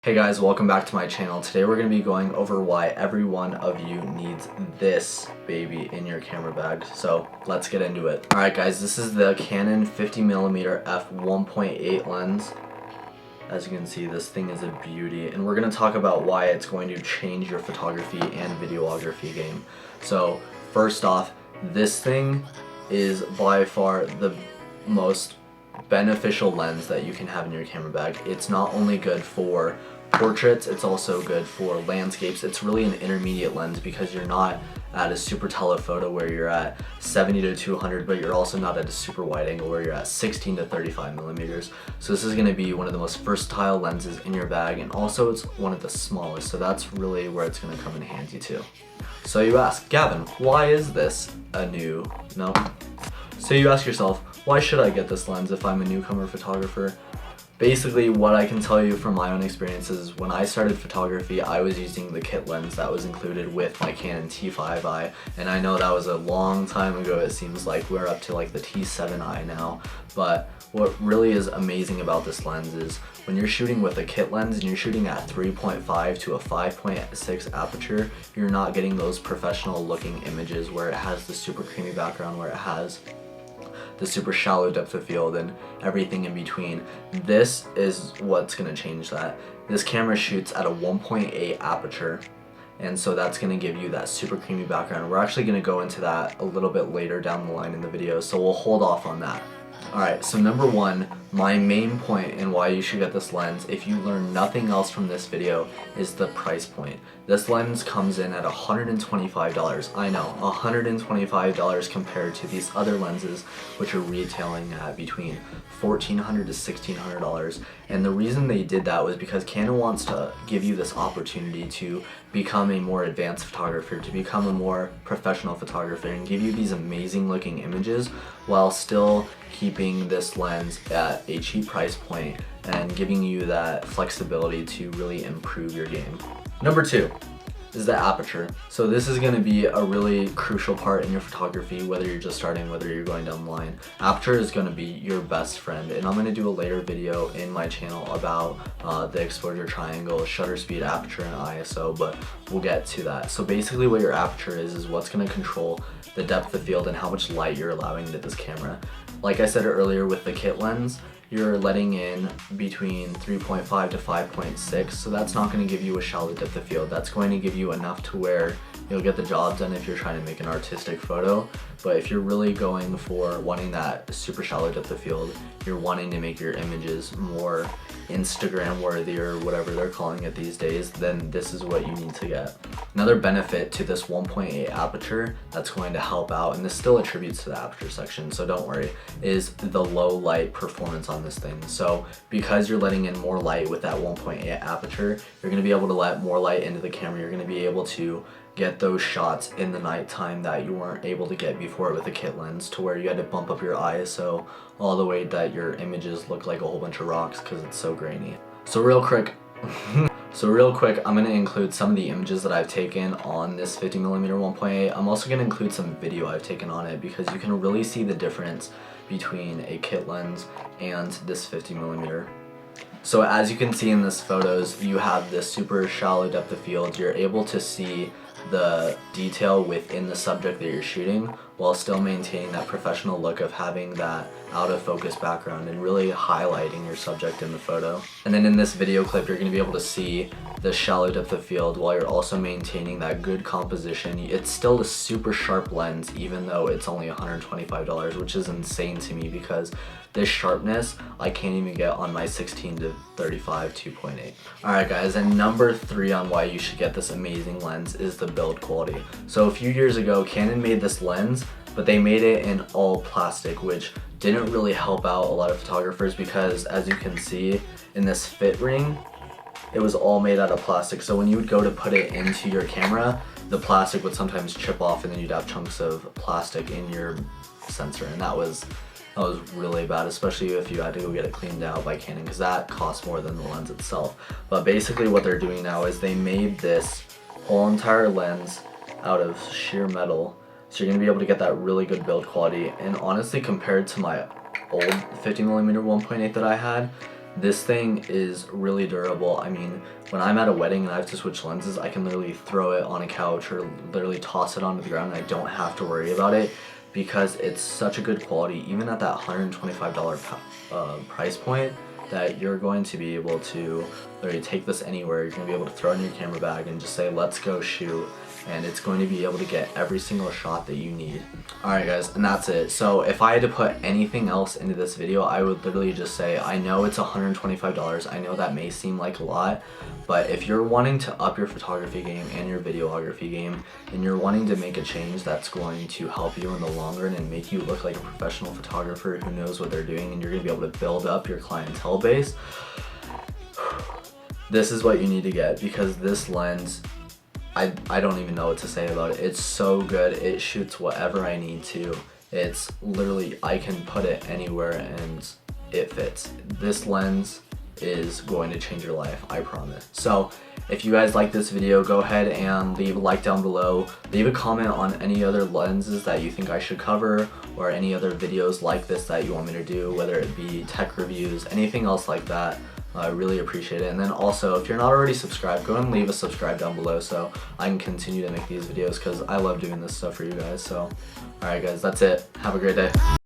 Hey guys, welcome back to my channel. Today we're going to be going over why every one of you needs this baby in your camera bag. So let's get into it. Alright guys, this is the Canon 50mm f1.8 lens. As you can see, this thing is a beauty, and we're going to talk about why it's going to change your photography and videography game. So first off, this thing is by far the most beneficial lens that you can have in your camera bag. It's not only good for portraits, it's also good for landscapes. It's really an intermediate lens because you're not at a super telephoto where you're at 70 to 200, but you're also not at a super wide angle where you're at 16 to 35 millimeters. So this is going to be one of the most versatile lenses in your bag, and also it's one of the smallest, so that's really where it's going to come in handy too. So you ask, Gavin, why is this a new? No. So you ask yourself, why should I get this lens if I'm a newcomer photographer? Basically, what I can tell you from my own experiences is when I started photography, I was using the kit lens that was included with my Canon T5i, and I know that was a long time ago. It seems like we're up to like the T7i now, but what really is amazing about this lens is when you're shooting with a kit lens and you're shooting at 3.5 to a 5.6 aperture, you're not getting those professional looking images where it has the super creamy background, where it has the super shallow depth of field and everything in between. This is what's going to change that. This camera shoots at a 1.8 aperture, and so that's going to give you that super creamy background. We're actually going to go into that a little bit later down the line in the video, so we'll hold off on that. Alright, so number one, my main point in why you should get this lens, if you learn nothing else from this video, is the price point. This lens comes in at $125. I know, $125 compared to these other lenses, which are retailing at between $1,400 to $1,600. And the reason they did that was because Canon wants to give you this opportunity to become a more advanced photographer, to become a more professional photographer, and give you these amazing looking images while still keeping this lens at a cheap price point and giving you that flexibility to really improve your game. Number two is the aperture. So this is going to be a really crucial part in your photography, whether you're just starting, whether you're going down the line. Aperture is going to be your best friend, and I'm going to do a later video in my channel about the exposure triangle, shutter speed, aperture, and ISO, but we'll get to that. So basically what your aperture is what's going to control the depth of field and how much light you're allowing into this camera. Like I said earlier, with the kit lens, you're letting in between 3.5 to 5.6, so that's not going to give you a shallow depth of field. That's going to give you enough to where you'll get the job done if you're trying to make an artistic photo. But if you're really going for wanting that super shallow depth of field, you're wanting to make your images more Instagram worthy or whatever they're calling it these days, then this is what you need to get. Another benefit to this 1.8 aperture that's going to help out, and this still attributes to the aperture section, so don't worry, is the low light performance on this thing. So because you're letting in more light with that 1.8 aperture, you're going to be able to let more light into the camera. You're going to be able to get those shots in the nighttime that you weren't able to get before with a kit lens, to where you had to bump up your ISO all the way that your images look like a whole bunch of rocks because it's so grainy. So real quick, I'm going to include some of the images that I've taken on this 50mm 1.8. I'm also going to include some video I've taken on it because you can really see the difference between a kit lens and this 50mm. So as you can see in this photos, you have this super shallow depth of field. You're able to see the detail within the subject that you're shooting while still maintaining that professional look of having that out of focus background and really highlighting your subject in the photo. And then in this video clip, you're going to be able to see the shallow depth of field while you're also maintaining that good composition. It's still a super sharp lens even though it's only $125, which is insane to me because this sharpness I can't even get on my 16 to 35 2.8. Alright guys, and number three on why you should get this amazing lens is the build quality. So a few years ago, Canon made this lens, but they made it in all plastic, which didn't really help out a lot of photographers because, as you can see in this fit ring, it was all made out of plastic. So when you would go to put it into your camera, the plastic would sometimes chip off and then you'd have chunks of plastic in your sensor, and that was really bad, especially if you had to go get it cleaned out by Canon, because that costs more than the lens itself. But basically what they're doing now is they made this whole entire lens out of sheer metal, so you're going to be able to get that really good build quality. And honestly, compared to my old 50mm 1.8 that I had, This thing is really durable. I mean, when I'm at a wedding and I have to switch lenses, I can literally throw it on a couch or literally toss it onto the ground and I don't have to worry about it because it's such a good quality, even at that $125 price point, that you're going to be able to literally take this anywhere. You're going to be able to throw it in your camera bag and just say, let's go shoot. And it's going to be able to get every single shot that you need. Alright guys, and that's it. So if I had to put anything else into this video, I would literally just say, I know it's $125, I know that may seem like a lot, but if you're wanting to up your photography game and your videography game, and you're wanting to make a change that's going to help you in the long run and make you look like a professional photographer who knows what they're doing, and you're going to be able to build up your clientele base, this is what you need to get, because this lens, I don't even know what to say about it. It's so good. It shoots whatever I need to. It's literally, I can put it anywhere and it fits. This lens is going to change your life, I promise. So if you guys like this video, go ahead and leave a like down below. Leave a comment on any other lenses that you think I should cover, or any other videos like this that you want me to do, whether it be tech reviews, anything else like that. I really appreciate it. And then also, if you're not already subscribed, go ahead and leave a subscribe down below so I can continue to make these videos, because I love doing this stuff for you guys. So alright guys, that's it. Have a great day.